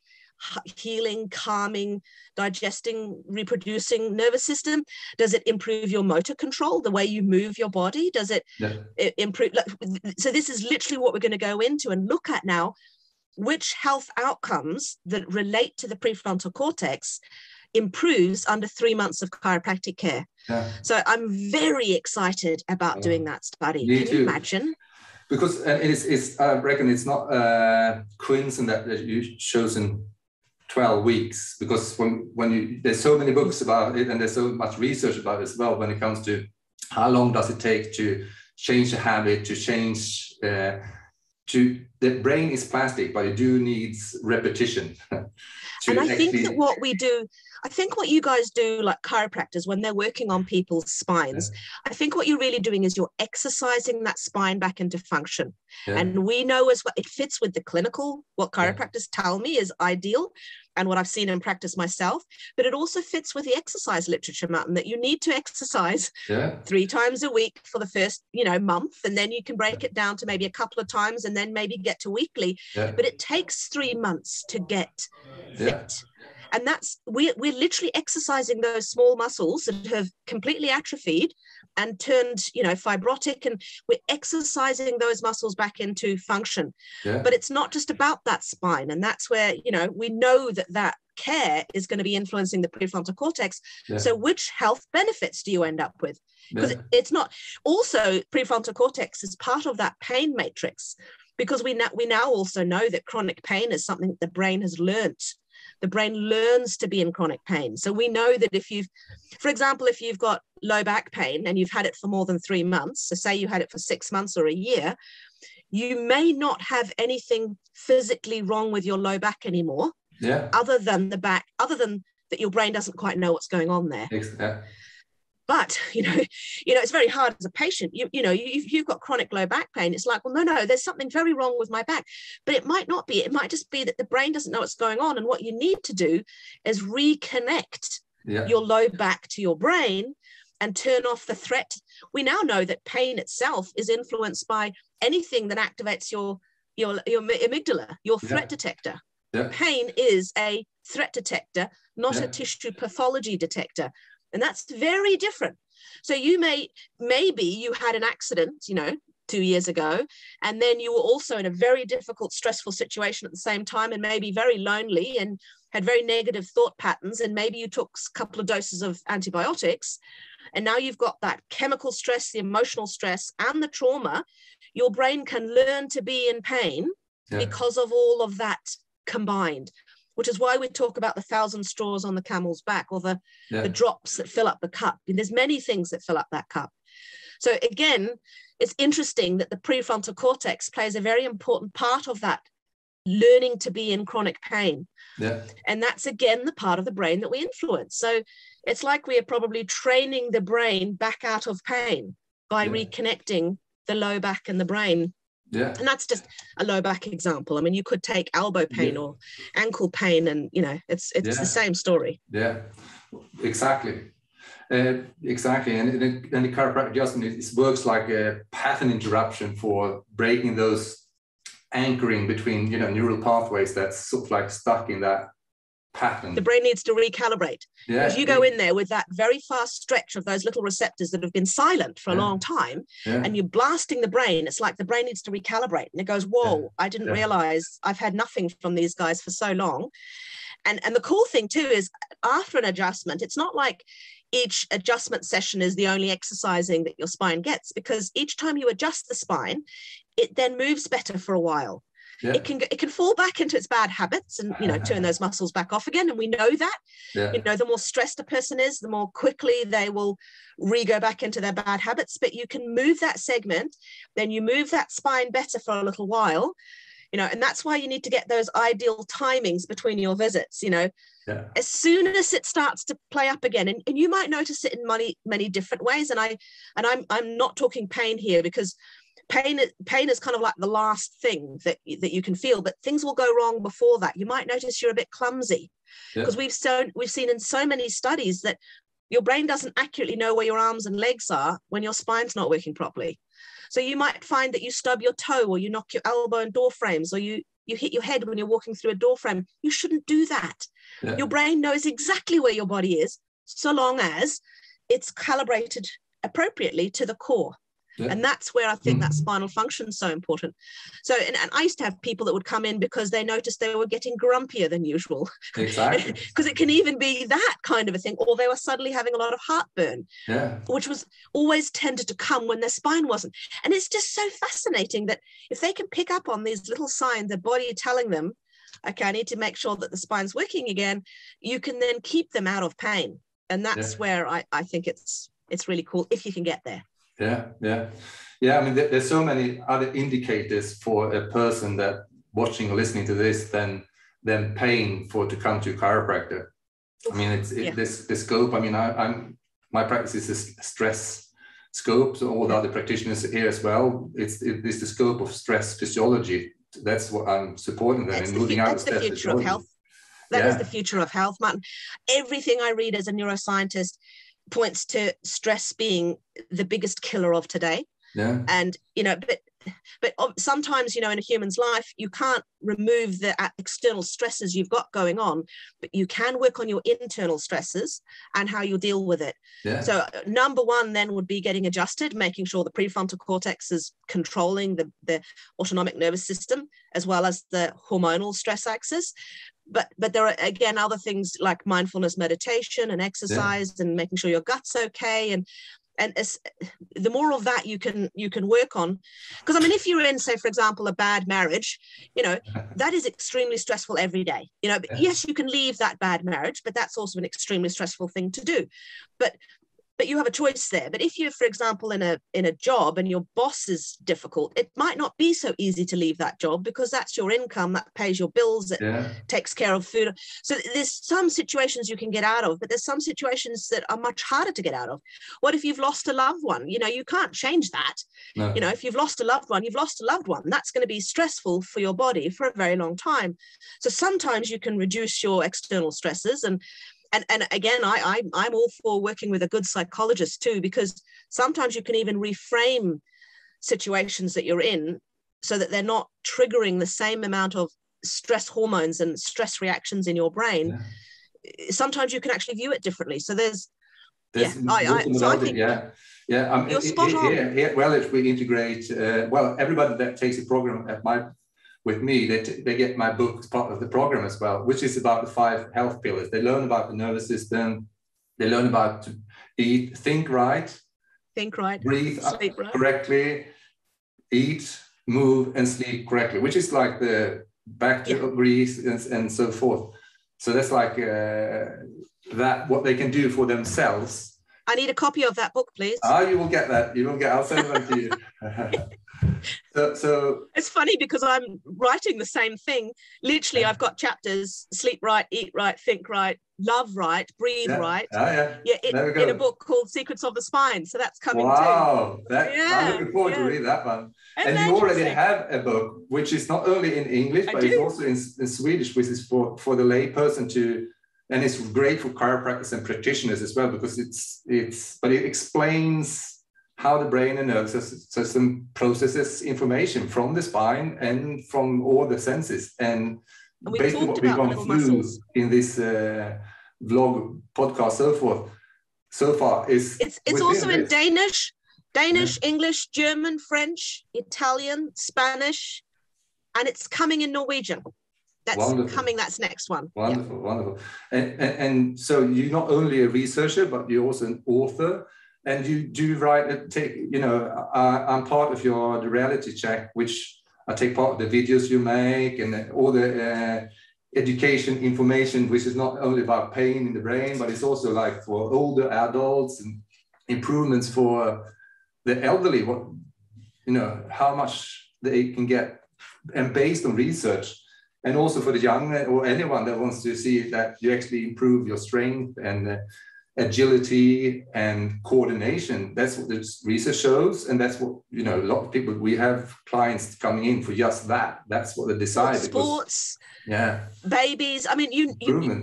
healing, calming, digesting, reproducing nervous system? Does it improve your motor control, the way you move your body? Does it improve? So this is literally what we're going to go into and look at now, which health outcomes that relate to the prefrontal cortex improves under 3 months of chiropractic care. So I'm very excited about doing that study. Can you imagine? Because I reckon it's not coincident that you've chosen 12 weeks, because when there's so many books about it and there's so much research about it as well, when it comes to how long does it take to change a habit, to change the brain is plastic, but it do needs repetition. And I think that what we do, I think what you guys do, like chiropractors, when they're working on people's spines, I think what you're really doing is you're exercising that spine back into function. And we know as well, it fits with the clinical, what chiropractors tell me is ideal, and what I've seen in practice myself, but it also fits with the exercise literature, Martin, that you need to exercise 3 times a week for the first, month, and then you can break it down to maybe a couple of times and then maybe get to weekly. But it takes 3 months to get fit. And that's, we're literally exercising those small muscles that have completely atrophied and turned, fibrotic, and we're exercising those muscles back into function. But it's not just about that spine. And that's where, we know that care is going to be influencing the prefrontal cortex. So which health benefits do you end up with? Because it's not, also prefrontal cortex is part of that pain matrix, because we now also know that chronic pain is something that the brain has learnt. The brain learns to be in chronic pain. So we know that for example, if you've got low back pain and you've had it for more than 3 months, so say you had it for 6 months or a year, you may not have anything physically wrong with your low back anymore, other than that your brain doesn't quite know what's going on there. But, it's very hard as a patient. You've got chronic low back pain. It's like, well, no, there's something very wrong with my back. But it might not be. It might just be that the brain doesn't know what's going on. And what you need to do is reconnect your low back to your brain and turn off the threat. We now know that pain itself is influenced by anything that activates your amygdala, your threat detector. Pain is a threat detector, not a tissue pathology detector. And that's very different. So maybe you had an accident, 2 years ago, and then you were also in a very difficult, stressful situation at the same time, and maybe very lonely and had very negative thought patterns. And maybe you took a couple of doses of antibiotics, and now you've got that chemical stress, the emotional stress, and the trauma. Your brain can learn to be in pain because of all of that combined, which is why we talk about the 1,000 straws on the camel's back, or the drops that fill up the cup. And there's many things that fill up that cup. So again, it's interesting that the prefrontal cortex plays a very important part of that learning to be in chronic pain. And that's, again, the part of the brain that we influence. So it's like we are probably training the brain back out of pain by reconnecting the low back and the brain. And that's just a low back example. I mean, you could take elbow pain or ankle pain, and it's the same story. Exactly. Exactly. And the chiropractic adjustment, it works like a pattern interruption for breaking those anchoring between neural pathways that's sort of like stuck in that pattern. The brain needs to recalibrate. Because you go in there with that very fast stretch of those little receptors that have been silent for a long time, and you're blasting the brain. It's like the brain needs to recalibrate, and it goes, whoa, I didn't realize I've had nothing from these guys for so long. And the cool thing too is, after an adjustment, it's not like each adjustment session is the only exercising that your spine gets, because each time you adjust the spine, it then moves better for a while. It can fall back into its bad habits and turn those muscles back off again, and we know that. The more stressed a person is, the more quickly they will go back into their bad habits. But you can move that segment, then you move that spine better for a little while, and that's why you need to get those ideal timings between your visits. As soon as it starts to play up again, and you might notice it in many different ways, and I'm not talking pain here, because pain is kind of like the last thing that you can feel, but things will go wrong before that. You might notice you're a bit clumsy, because we've seen in so many studies that your brain doesn't accurately know where your arms and legs are when your spine's not working properly. So you might find that you stub your toe, or you knock your elbow in door frames, or you hit your head when you're walking through a door frame. You shouldn't do that. Your brain knows exactly where your body is, so long as it's calibrated appropriately to the core. And that's where I think that spinal function is so important. So, and I used to have people that would come in because they noticed they were getting grumpier than usual. Exactly. Because it can even be that kind of a thing. Or they were suddenly having a lot of heartburn, which was always tended to come when their spine wasn't. And it's just so fascinating that if they can pick up on these little signs, the body telling them, okay, I need to make sure that the spine's working again, you can then keep them out of pain. And that's where I think it's really cool if you can get there. Yeah. I mean, there's so many other indicators for a person that watching or listening to this than paying to come to a chiropractor. I mean, this scope. I mean, my practice is a stress scope. So all the other practitioners here as well. It's the scope of stress physiology. That's what I'm supporting them in moving out of stress physiology. That's the future of health. That is the future of health, Martin. Everything I read as a neuroscientist points to stress being the biggest killer of today. Yeah. And, but sometimes, in a human's life, you can't remove the external stresses you've got going on, but you can work on your internal stresses and how you deal with it. Yeah. So number one then would be getting adjusted, making sure the prefrontal cortex is controlling the autonomic nervous system, as well as the hormonal stress axis. But there are, again, other things like mindfulness meditation and exercise and making sure your gut's okay. And the more of that you can work on, because I mean, if you're in, say, for example, a bad marriage, that is extremely stressful every day. Yes, you can leave that bad marriage, but that's also an extremely stressful thing to do. But you have a choice there. But if you're, for example, in a job and your boss is difficult, it might not be so easy to leave that job, because that's your income, that pays your bills, that takes care of food. So there's some situations you can get out of, but there's some situations that are much harder to get out of. What if you've lost a loved one? You can't change that. No. If you've lost a loved one, you've lost a loved one. That's going to be stressful for your body for a very long time. So sometimes you can reduce your external stresses. And again, I'm all for working with a good psychologist too, because sometimes you can even reframe situations that you're in so that they're not triggering the same amount of stress hormones and stress reactions in your brain. Yeah. Sometimes you can actually view it differently. So you're spot on. Here at Welledge, we integrate, everybody that takes a program with me, they get my book as part of the program as well, which is about the 5 health pillars. They learn about the nervous system. They learn about to eat, think right, breathe sleep right, correctly, eat, move, and sleep correctly, which is like the back to breathe and so forth. So that's like that what they can do for themselves. I need a copy of that book, please. You will get that. I'll send them to you. So it's funny because I'm writing the same thing. Literally, I've got chapters: sleep right, eat right, think right, love right, breathe right. In a book called Secrets of the Spine. So that's coming too. Wow, I'm looking forward to read that one. And you already have a book which is not only in English, but it's also in Swedish, which is for the lay person to. And it's great for chiropractors and practitioners as well, because it explains how the brain and nervous system processes information from the spine and from all the senses. And basically what we've gone through in this vlog podcast so far is it's also in Danish, English, German, French, Italian, Spanish, and it's coming in Norwegian. That's wonderful. Coming. That's next one. Wonderful. And so you're not only a researcher, but you're also an author, and you do write. I'm part of the reality check, which I take part of the videos you make and all the education information, which is not only about pain in the brain, but it's also like for older adults and improvements for the elderly. How much they can get, and based on research. And also for the young or anyone that wants to see that you actually improve your strength and agility and coordination. That's what the research shows. And that's what, a lot of people, we have clients coming in for just that. That's what they decide. Sports, babies. I mean,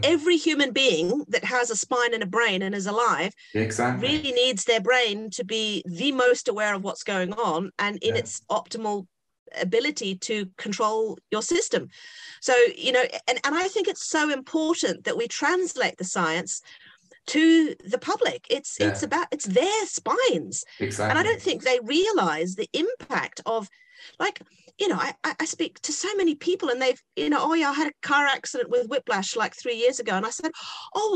every human being that has a spine and a brain and is alive really needs their brain to be the most aware of what's going on and in its optimal ability to control your system. So, and I think it's so important that we translate the science to the public. It's their spines. Exactly. And I don't think they realize the impact of, like, I speak to so many people and they've, I had a car accident with whiplash like 3 years ago. And I said,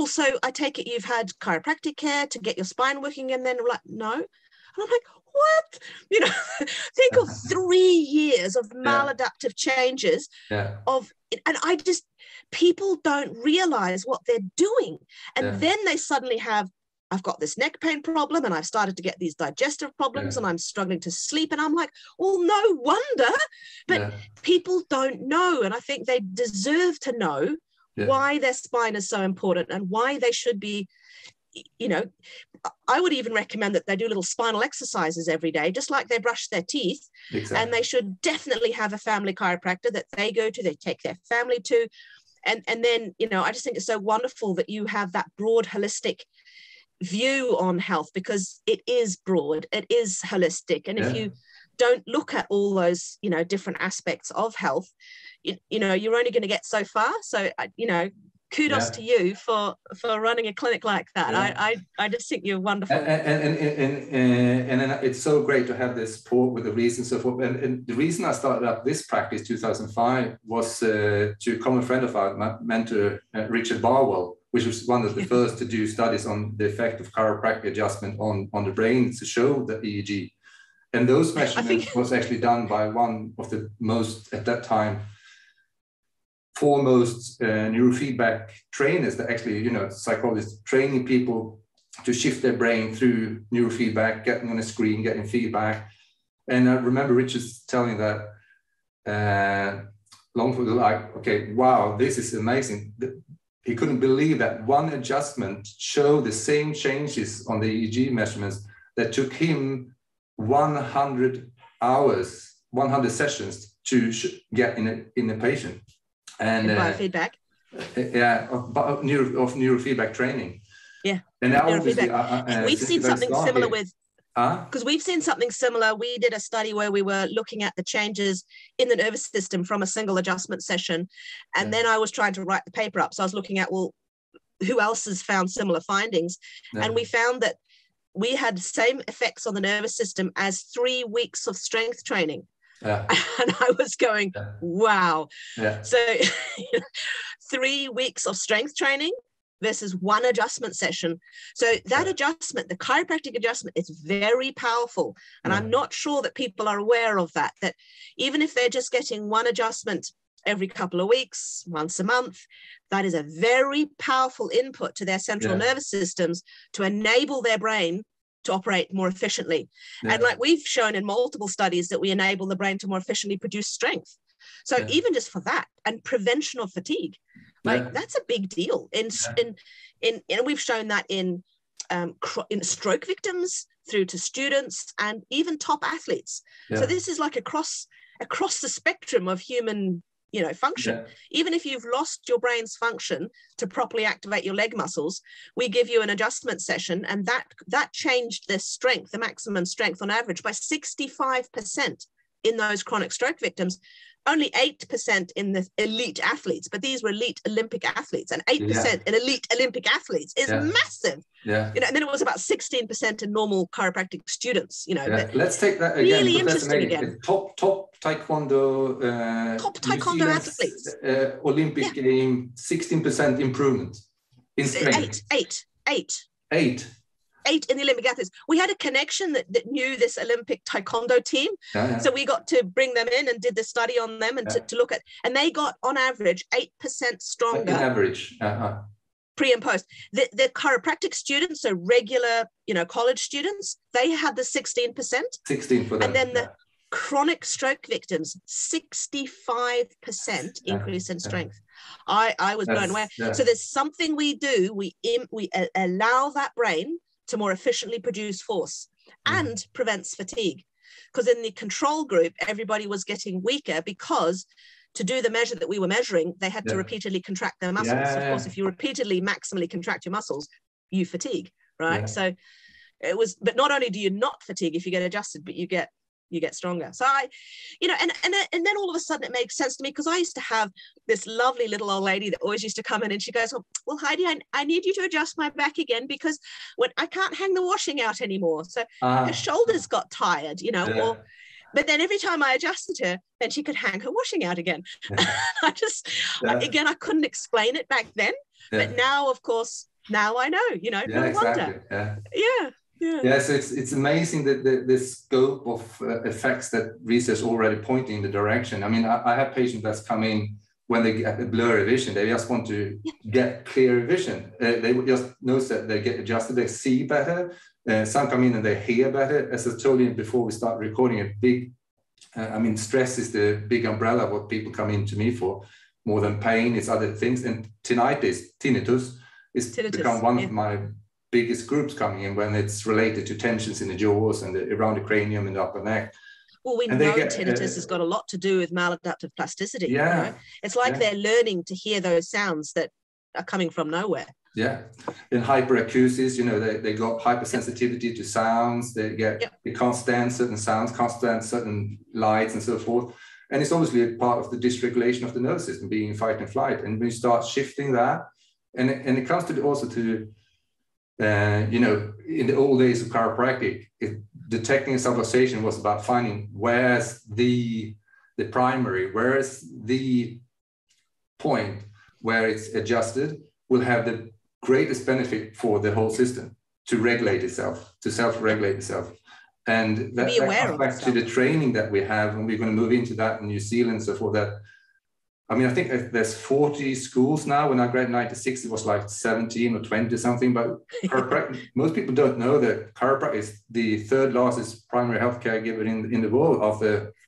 so I take it you've had chiropractic care to get your spine working. And then we're like, no. And I'm like, what? Think of 3 years of maladaptive changes and people don't realize what they're doing. And then they suddenly have I've got this neck pain problem, and I've started to get these digestive problems, and I'm struggling to sleep. And I'm like, well, no wonder. But people don't know. And I think they deserve to know why their spine is so important and why they should be, you know, I would even recommend that they do little spinal exercises every day, just like they brush their teeth. Exactly. And they should definitely have a family chiropractor that they go to, they take their family to. And then, you know, I just think it's so wonderful that you have that broad, holistic view on health, because it is broad, it is holistic. And if you don't look at all those, you know, different aspects of health, you know, you're only going to get so far. So, you know, kudos to you for running a clinic like that. I just think you're wonderful. And it's so great to have this support with the reasons of, and the reason I started up this practice 2005 was to a common friend of ours, my mentor, Richard Barwell, which was one of the first to do studies on the effect of chiropractic adjustment on the brain to show the EEG. And those measurements was actually done by one of the most, at that time, foremost neurofeedback trainers that actually, you know, psychologists training people to shift their brain through neurofeedback, getting on a screen, getting feedback. And I remember Richard telling that long for the like, okay, wow, this is amazing. He couldn't believe that one adjustment showed the same changes on the EEG measurements that took him 100 hours, 100 sessions to get in a patient. And biofeedback. Of neurofeedback training. Yeah. And now obviously, we've seen something similar with, because we've seen something similar. We did a study where we were looking at the changes in the nervous system from a single adjustment session. And then I was trying to write the paper up. So I was looking at, well, who else has found similar findings? And we found that we had the same effects on the nervous system as 3 weeks of strength training. And I was going, wow. So 3 weeks of strength training versus one adjustment session. So that adjustment, the chiropractic adjustment, is very powerful. And I'm not sure that people are aware of that even if they're just getting one adjustment every couple of weeks, once a month, that is a very powerful input to their central nervous systems to enable their brain to operate more efficiently. And like we've shown in multiple studies that we enable the brain to more efficiently produce strength. So even just for that, and prevention of fatigue, like that's a big deal. And we've shown that in stroke victims through to students and even top athletes. So this is like across the spectrum of human, you know, function. Even if you've lost your brain's function to properly activate your leg muscles, we give you an adjustment session, and that changed the strength, the maximum strength on average, by 65% in those chronic stroke victims. Only 8% in the elite athletes, but these were elite Olympic athletes, and 8% in elite Olympic athletes is massive. You know, and then it was about 16% in normal chiropractic students. You know, let's take that again. Really interesting again. Top taekwondo. Top taekwondo athletes. Olympic game, 16% improvement in strength. Eight in the Olympic athletes. We had a connection that knew this Olympic taekwondo team. So we got to bring them in and did the study on them and to look at, and they got on average 8% stronger. On average. Pre and post. The chiropractic students, so regular, you know, college students, they had the 16%. 16 for them. And then the chronic stroke victims, 65% increase in strength. I was blown away. So there's something we do. We allow that brain to more efficiently produce force and prevents fatigue. Because in the control group, everybody was getting weaker because to do the measure that we were measuring, they had to repeatedly contract their muscles. Of course, if you repeatedly maximally contract your muscles, you fatigue, right? So it was, but not only do you not fatigue if you get adjusted, but you get stronger. So and then all of a sudden it makes sense to me, because I used to have this lovely little old lady that always used to come in and she goes, well Heidi, I need you to adjust my back again because when I can't hang the washing out anymore. So her shoulders got tired, you know, but then every time I adjusted her, then she could hang her washing out again. I couldn't explain it back then, but now, of course, now I know, you know, no wonder. So it's amazing that the scope of effects that research already pointing in the direction. I mean, I have patients that's come in when they get a blurry vision, they just want to get clear vision. They just notice that they get adjusted, they see better. Some come in and they hear better. As I told you before we start recording, a big, stress is the big umbrella of what people come in to me for. More than pain, it's other things. And tinnitus is become one of my biggest groups coming in when it's related to tensions in the jaws and around the cranium and the upper neck. Well, we know tinnitus has got a lot to do with maladaptive plasticity. Yeah. You know? It's like they're learning to hear those sounds that are coming from nowhere. Yeah. In hyperacusis, they got hypersensitivity to sounds. They can't stand certain sounds, can't stand certain lights and so forth. And it's obviously a part of the dysregulation of the nervous system, being in fight and flight. And when you start shifting that, and it comes to also to, in the old days of chiropractic, detecting subluxation was about finding where's the primary, where's the point where it's adjusted will have the greatest benefit for the whole system to regulate itself, to self-regulate itself. And that comes back to the training that we have, and we're going to move into that in New Zealand. So for that, I think there's 40 schools now. When I graduated in 96, it was like 17 or 20 or something. But chiropractic, most people don't know that chiropractic is the third largest primary healthcare giver in the world.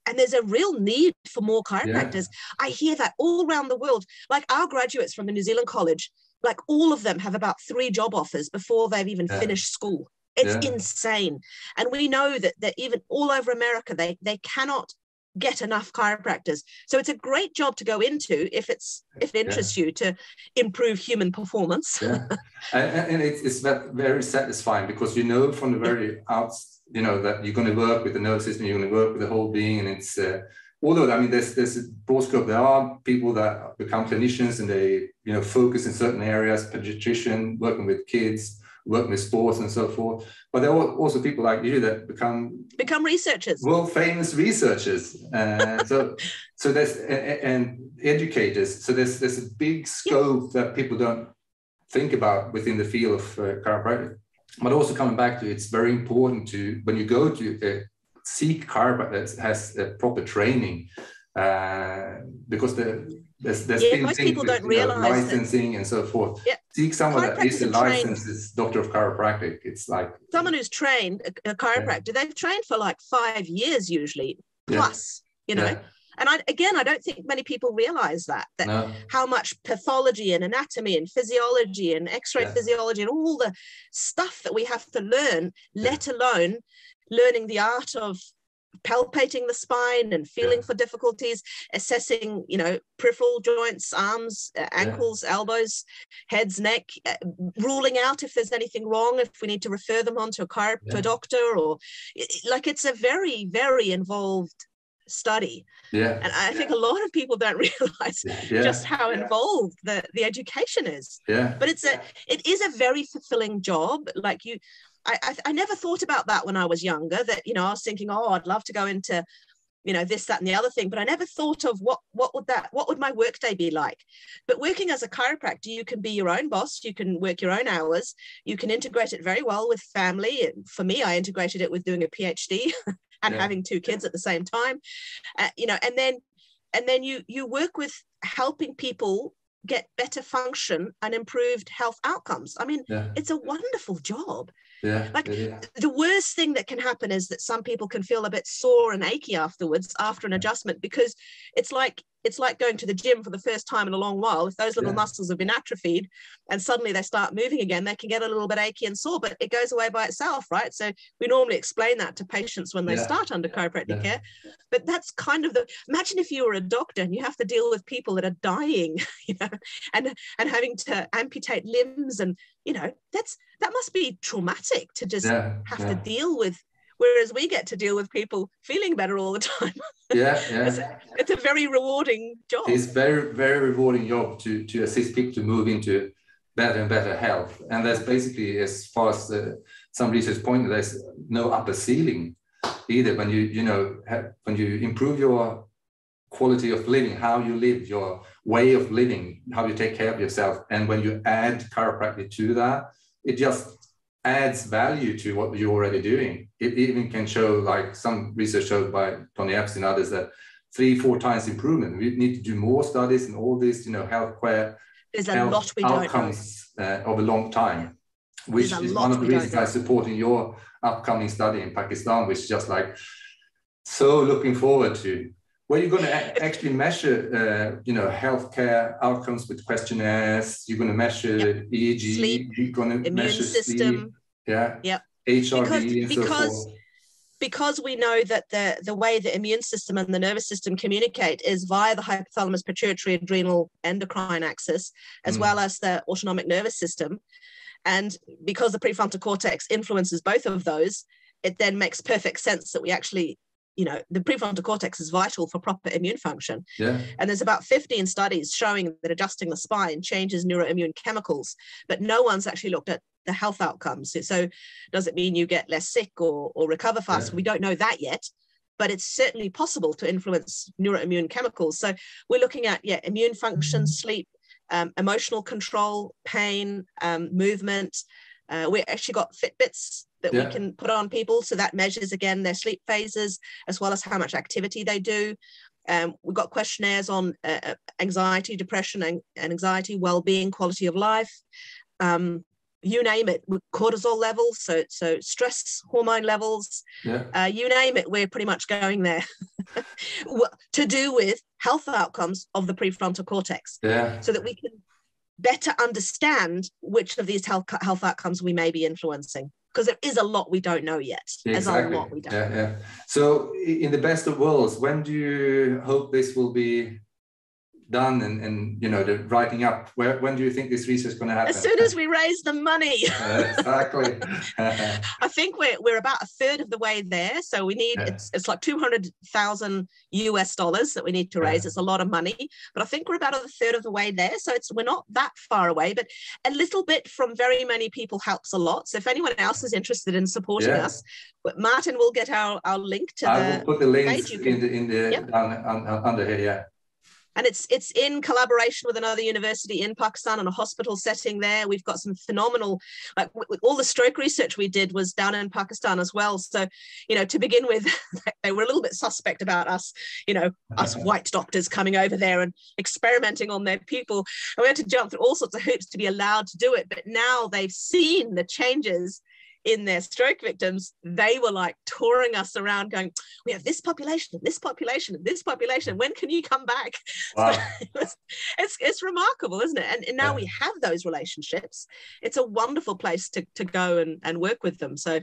And there's a real need for more chiropractors. I hear that all around the world. Like our graduates from the New Zealand College, like all of them have about 3 job offers before they've even finished school. It's insane. And we know that even all over America, they cannot get enough chiropractors. So it's a great job to go into if it interests you to improve human performance. And it's very satisfying because from the very that you're going to work with the nervous system, you're going to work with the whole being. And it's although there's a broad scope. There are people that become clinicians and they focus in certain areas, pediatrician, working with kids, working with sports and so forth. But there are also people like you that become researchers, world famous researchers. So there's and educators. So there's a big scope that people don't think about within the field of chiropractic. But also coming back to, it's very important to, when you go to seek chiropractic that has a proper training, because there's been most things people with, don't realize licensing and so forth. Seek someone that is a licensed doctor of chiropractic. It's like someone who's trained a chiropractor. They've trained for like 5 years usually plus. And I don't think many people realize that how much pathology and anatomy and physiology and X-ray physiology and all the stuff that we have to learn, let alone learning the art of palpating the spine and feeling for difficulties, assessing, peripheral joints, arms, ankles, elbows, heads, neck, ruling out if there's anything wrong, if we need to refer them on to a doctor, or like it's a very, very involved study. And I think a lot of people don't realize just how involved the education is. But it is a very fulfilling job. Like I never thought about that when I was younger, that I was thinking, I'd love to go into this, that and the other thing, but I never thought of what would my workday be like. But working as a chiropractor, you can be your own boss, you can work your own hours, you can integrate it very well with family. And for me, I integrated it with doing a PhD and having 2 kids at the same time, and then you work with helping people get better function and improved health outcomes. I mean, it's a wonderful job. The worst thing that can happen is that some people can feel a bit sore and achy afterwards after an adjustment, because it's like going to the gym for the first time in a long while. If those little muscles have been atrophied and suddenly they start moving again, they can get a little bit achy and sore, but it goes away by itself, right? So we normally explain that to patients when they start under chiropractic care. But that's kind of imagine if you were a doctor and you have to deal with people that are dying, and having to amputate limbs, and that must be traumatic to just have to deal with. Whereas we get to deal with people feeling better all the time. It's a very rewarding job. It's very, very rewarding job to assist people to move into better and better health. And that's basically, as far as some research pointed, there's no upper ceiling either. When when you improve your quality of living, how you live, your way of living, how you take care of yourself, and when you add chiropractic to that, it just adds value to what you're already doing. It even can show, like some research showed by Tony Epps and others, that 3-4 times improvement. We need to do more studies and all this, healthcare. There's a lot we don't outcomes of a long time, which is one of the reasons I support in your upcoming study in Pakistan, which is just like so looking forward to. Where you're going to actually measure, healthcare outcomes with questionnaires. You're going to measure EEG. Sleep, you're going to measure system. Sleep, HRV, and so forth. Because we know that the way the immune system and the nervous system communicate is via the hypothalamus, pituitary, adrenal, endocrine axis, as well as the autonomic nervous system. And because the prefrontal cortex influences both of those, it then makes perfect sense that we actually, the prefrontal cortex is vital for proper immune function. Yeah. And there's about 15 studies showing that adjusting the spine changes neuroimmune chemicals, but no one's actually looked at the health outcomes. So does it mean you get less sick or recover faster? We don't know that yet, but it's certainly possible to influence neuroimmune chemicals. So we're looking at, immune function, sleep, emotional control, pain, movement. We actually got Fitbits that we can put on people. So that measures, again, their sleep phases, as well as how much activity they do. We've got questionnaires on anxiety, depression, and anxiety, well-being, quality of life. You name it, with cortisol levels, so stress hormone levels, you name it, we're pretty much going there to do with health outcomes of the prefrontal cortex, so that we can better understand which of these health outcomes we may be influencing, because there is a lot we don't know yet. There's a lot we don't know. So in the best of worlds, when do you hope this will be done and the writing up? When do you think this research is going to happen? As soon as we raise the money. Exactly. I think we're about a third of the way there. So we need it's like $200,000 that we need to raise. It's a lot of money, but I think we're about a third of the way there. So we're not that far away, but a little bit from very many people helps a lot. So if anyone else is interested in supporting us, Martin will get our link to I will put the links in the under here. And it's in collaboration with another university in Pakistan and a hospital setting there. We've got some phenomenal, like all the stroke research we did was down in Pakistan as well. So, to begin with, they were a little bit suspect about us, us white doctors coming over there and experimenting on their people. And we had to jump through all sorts of hoops to be allowed to do it. But now they've seen the changes in their stroke victims. They were like touring us around going, we have this population and this population and this population. When can you come back? Wow. So it's remarkable, isn't it? And now we have those relationships. It's a wonderful place to go and work with them. So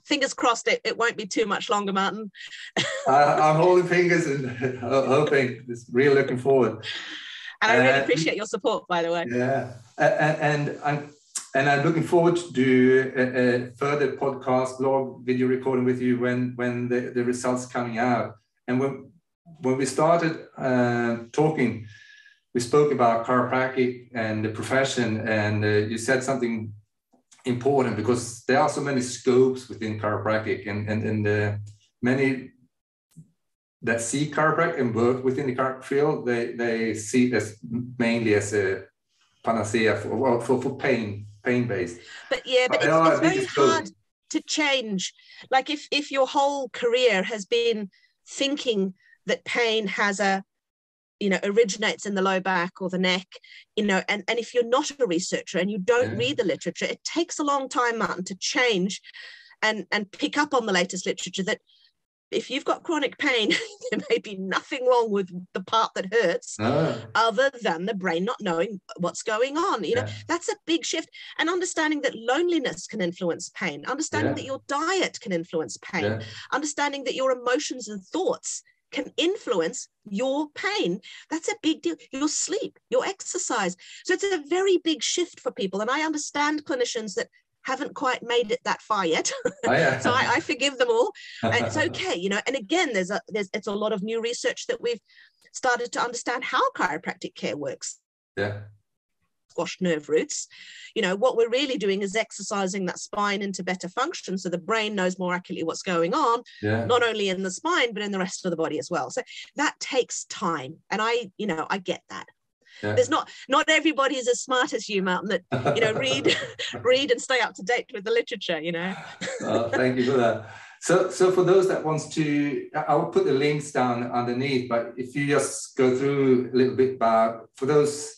fingers crossed it won't be too much longer, Martin. I'm holding fingers and hoping. It's really looking forward. And I really appreciate your support, by the way. Yeah. And I'm looking forward to do a further podcast, blog, video recording with you when the results coming out. And when we started talking, we spoke about chiropractic and the profession, and you said something important, because there are so many scopes within chiropractic, and many that see chiropractic and work within the chiropractic field, they see it as mainly as a panacea for pain-based. But it's very hard to change. Like if your whole career has been thinking that pain has originates in the low back or the neck, and if you're not a researcher and you don't read the literature, it takes a long time, Martin, to change and pick up on the latest literature that if you've got chronic pain, there may be nothing wrong with the part that hurts other than the brain not knowing what's going on. That's a big shift. And understanding that loneliness can influence pain, understanding that your diet can influence pain, understanding that your emotions and thoughts can influence your pain. That's a big deal. Your sleep, your exercise. So it's a very big shift for people. And I understand clinicians that haven't quite made it that far yet. So I forgive them all. It's okay, and again, it's a lot of new research that we've started to understand how chiropractic care works. Squash nerve roots. What we're really doing is exercising that spine into better function, so the brain knows more accurately what's going on, not only in the spine, but in the rest of the body as well. So that takes time. And I get that. There's not everybody is as smart as you, Martin, that read and stay up to date with the literature. Thank you for that. So for those that wants to, I will put the links down underneath, but if you just go through a little bit about, for those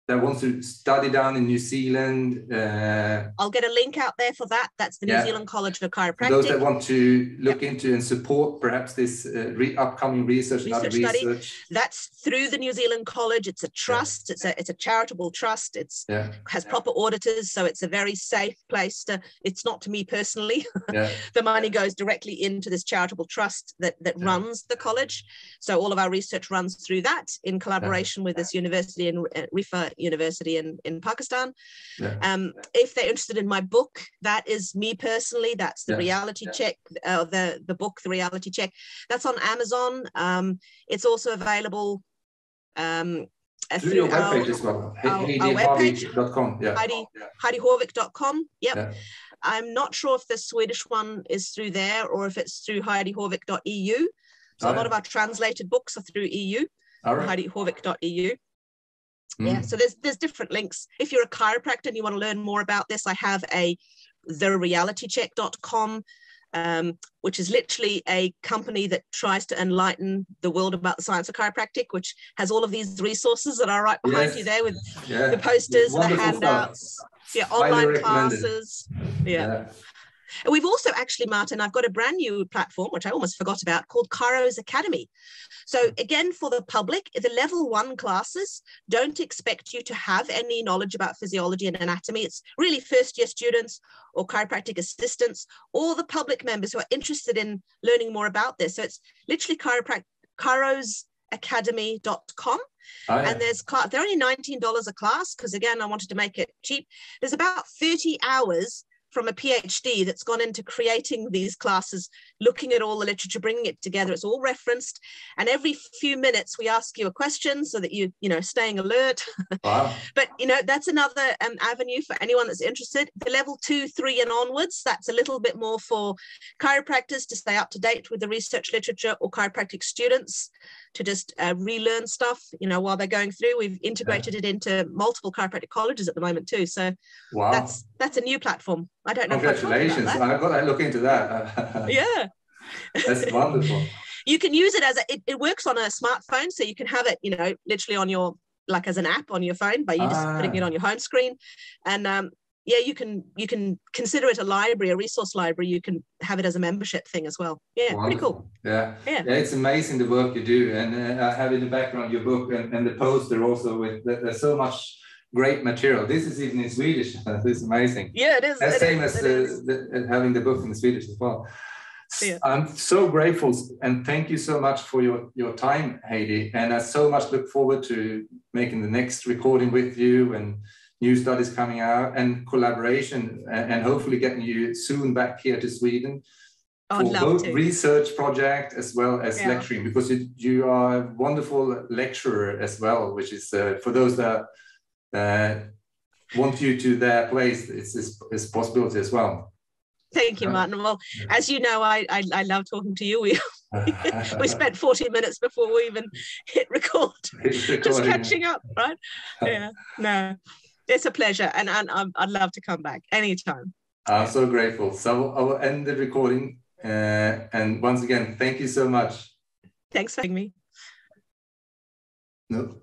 that wants to study down in New Zealand. I'll get a link out there for that. That's the New Zealand College of Chiropractic. For those that want to look into and support perhaps this upcoming research study, that's through the New Zealand College. It's a trust. It's a charitable trust. It's has proper auditors, so it's a very safe place to. It's not to me personally. The money goes directly into this charitable trust that runs the college. So all of our research runs through that in collaboration with this university in Rifa University in Pakistan. If they're interested in my book, that is me personally. That's the reality check, the book, The Reality Check. That's on Amazon. It's also available through your webpage as well. HeidiHaavik.com. HeidiHaavik.com. I'm not sure if the Swedish one is through there or if it's through HeidiHaavik.eu. So a lot of our translated books are through EU. HeidiHaavik.eu. So there's different links. If you're a chiropractor and you want to learn more about this, I have a therealitycheck.com, which is literally a company that tries to enlighten the world about the science of chiropractic, which has all of these resources that are right behind you there with the posters, the handouts, online classes. We've also actually, Martin, I've got a brand new platform, which I almost forgot about, called Chiro's Academy. So again, for the public, the level 1 classes don't expect you to have any knowledge about physiology and anatomy. It's really first-year students or chiropractic assistants or the public members who are interested in learning more about this. So it's literally chirosacademy.com. And they're only $19 a class because, again, I wanted to make it cheap. There's about 30 hours from a PhD that's gone into creating these classes, looking at all the literature, bringing it together. It's all referenced. And every few minutes we ask you a question so that staying alert. Wow. But, that's another avenue for anyone that's interested. The level 2, 3 and onwards, that's a little bit more for chiropractors to stay up to date with the research literature or chiropractic students to just relearn stuff, while they're going through. We've integrated it into multiple chiropractic colleges at the moment too. So that's a new platform. I don't know. Congratulations. I've got to look into that. That's wonderful. You can use it as it works on a smartphone. So you can have it, literally on your, like as an app on your phone by you just putting it on your home screen. And you can consider it a library, a resource library. You can have it as a membership thing as well. Wonderful. Pretty cool. Yeah, it's amazing the work you do. And I have in the background your book and the poster also with there's so much great material. This is even in Swedish. This is amazing. Yeah, it is. As same as having the book in Swedish as well. Yeah. I'm so grateful and thank you so much for your time, Heidi. And I so much look forward to making the next recording with you and new studies coming out and collaboration and hopefully getting you soon back here to Sweden for both research project as well as lecturing, because you are a wonderful lecturer as well, which is for those that want you to their place, it's a possibility as well. Thank you, Martin. Well, as you know, I love talking to you. We spent 40 minutes before we even hit record, just catching up, right? Yeah, no, it's a pleasure, and I'd love to come back anytime. I'm so grateful. So I will end the recording, and once again, thank you so much. Thanks for having me. No.